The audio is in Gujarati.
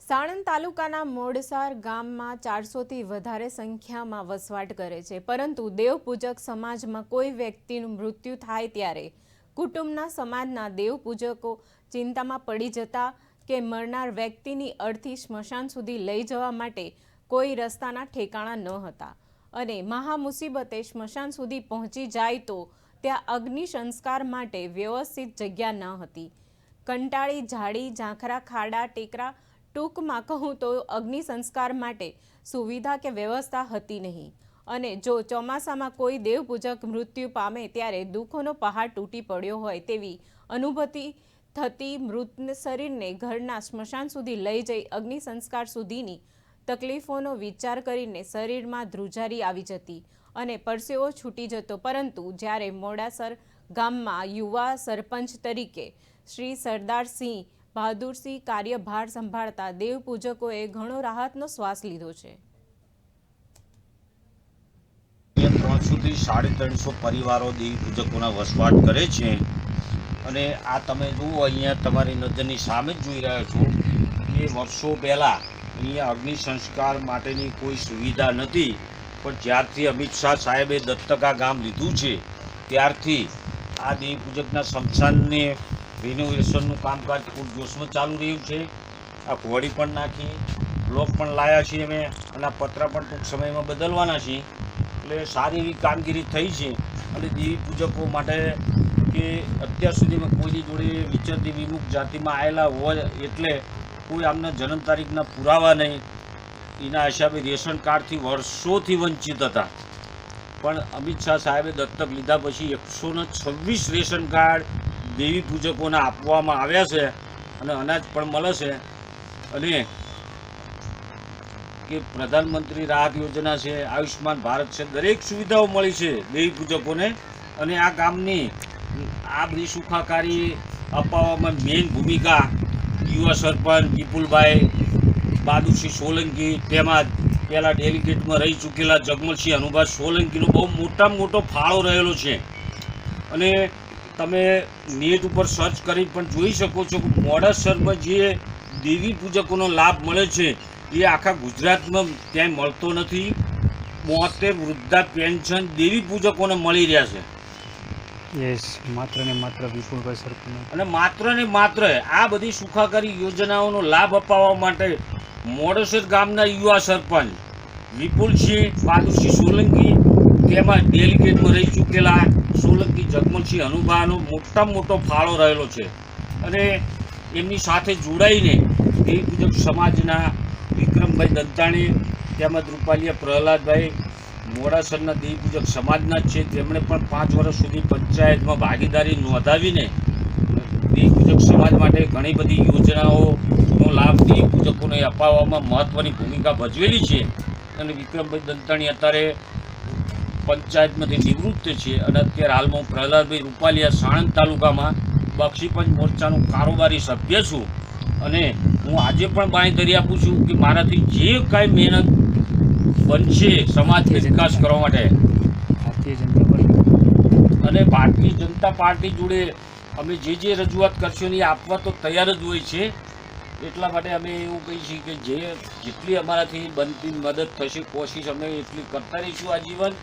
સાણંદ તાલુકાના મોડસાર ગામમાં 400થી વધારે સંખ્યામાં વસવાટ કરે છે, પરંતુ દેવપૂજક સમાજમાં કોઈ વ્યક્તિનું મૃત્યુ થાય ત્યારે કુટુંબના સમાજના દેવપૂજકો ચિંતામાં પડી જતા કે મરનાર વ્યક્તિની અર્થી સ્મશાન સુધી લઈ જવા માટે કોઈ રસ્તાના ઠેકાણા ન હતા અને મહામુસીબતે સ્મશાન સુધી પહોંચી જાય તો ત્યાં અગ્નિ સંસ્કાર માટે વ્યવસ્થિત જગ્યા ન હતી। કંટાળી ઝાડી ઝાંખરા ખાડા ટેકરા ટૂંકમાં કહું તો અગ્નિ સંસ્કાર માટે સુવિધા કે વ્યવસ્થા હતી નહીં અને જો ચોમાસામાં કોઈ દેવપૂજક મૃત્યુ પામે ત્યારે દુઃખોનો પહાડ તૂટી પડ્યો હોય તેવી અનુભૂતિ થતી। મૃત શરીરને ઘરના સ્મશાન સુધી લઈ જઈ અગ્નિ સંસ્કાર સુધીની તકલીફોનો વિચાર કરીને શરીરમાં ધ્રુજારી આવી જતી અને પરસેવો છૂટી જતો, પરંતુ જ્યારે મોડાસર ગામમાં યુવા સરપંચ તરીકે શ્રી સરદારસિંહ બહાદુરસિંહ કાર્યભાર સંભાળતા દેવપૂજકોએ ઘણો રાહતનો શ્વાસ લીધો છે। 300 થી 350 પરિવારો દેવપૂજકોના વસવાટ કરે છે અને આ તમે જુઓ અહીંયા તમારી નજરની સામે જ જોઈ રહ્યા છો કે વર્ષો પહેલાં અહીંયા અગ્નિ સંસ્કાર માટેની કોઈ સુવિધા નથી, પણ જ્યારથી અમિત શાહ સાહેબે દત્તક આ ગામ લીધું છે ત્યારથી આ દેવપૂજકના સ્મશાનને રિનોવેશનનું કામકાજ ખૂબ જોશમાં ચાલુ રહ્યું છે। આ ઘોડી પણ નાખી, બ્લોક પણ લાવ્યા છીએ અમે અને આ પતરા પણ ટૂંક સમયમાં બદલવાના છીએ, એટલે સારી એવી કામગીરી થઈ છે। અને દેવી પૂજકો માટે કે અત્યાર સુધીમાં કોઈની જોડે વિચરતી વિમુખ જાતિમાં આવેલા હોય એટલે કોઈ આમના જન્મ તારીખના પુરાવા નહીં, એના હિસાબે રેશન કાર્ડથી વર્ષોથી વંચિત હતા, પણ અમિત શાહ સાહેબે દત્તક લીધા પછી 126 રેશન કાર્ડ દેવી પૂજકોને આપવામાં આવ્યા છે અને અનાજ પણ મળે છે અને કે પ્રધાનમંત્રી રાહત યોજના છે, આયુષ્માન ભારત છે, દરેક સુવિધાઓ મળી છે દેવી પૂજકોને। અને આ ગામની આ બધી સુખાકારી અપાવવામાં મેઇન ભૂમિકા યુવા સરપંચ વિપુલભાઈ બહાદુરસિંહ સોલંકી તેમજ પહેલાં ડેલિગેટમાં રહી ચૂકેલા જગમલસિંહ અનુભા સોલંકીનો બહુ મોટામાં મોટો ફાળો રહેલો છે। અને તમે નેટ ઉપર સર્ચ કરી પણ જોઈ શકો છો કે મોડાસરમાં જે દેવી પૂજકોનો લાભ મળે છે એ આખા ગુજરાતમાં ક્યાંય મળતો નથી। 72 વૃદ્ધા પેન્શન દેવી પૂજકોને મળી રહ્યા છે। યસ, માત્ર ને માત્ર વિપુલભાઈ સરપંચ અને માત્ર આ બધી સુખાકારી યોજનાઓનો લાભ અપાવવા માટે મોડાસર ગામના યુવા સરપંચ વિપુલસિંહ બહાદુરસિંહ સોલંકી તેમાં ડેલિગેટમાં રહી ચૂકેલા સોલંકી જગમલસિંહ અનુભાનો મોટામાં મોટો ફાળો રહેલો છે। અને એમની સાથે જોડાઈને દેવી પૂજક સમાજના વિક્રમભાઈ દંતાણી તેમજ રૂપાલિયા પ્રહલાદભાઈ મોડાસરના દેવી પૂજક સમાજના જ છે, તેમણે પણ 5 વર્ષ સુધી પંચાયતમાં ભાગીદારી નોંધાવીને દેવી પૂજક સમાજ માટે ઘણી બધી યોજનાઓનો લાભ દેવી પૂજકોને અપાવવામાં મહત્ત્વની ભૂમિકા ભજવેલી છે। અને વિક્રમભાઈ દંતાણી અત્યારે પંચાયતમાંથી નિવૃત્ત છે અને અત્યારે હાલમાં હું પ્રહલાદભાઈ રૂપાલિયા સાણંદ તાલુકામાં બક્ષીપંચ મોરચાનું કારોબારી સભ્ય છું અને હું આજે પણ બાંયધરી આપું છું કે મારાથી જે કાંઈ મહેનત બનશે સમાજનો વિકાસ કરવા માટે ભારતીય જનતા પાર્ટી જોડે અમે જે રજૂઆત કરશું એ આપવા તો તૈયાર જ હોય છે। એટલા માટે અમે એવું કહીએ છીએ કે જેટલી અમારાથી બનતી મદદ થશે કોશિશ અમે એટલી કરતા રહીશું આજીવન।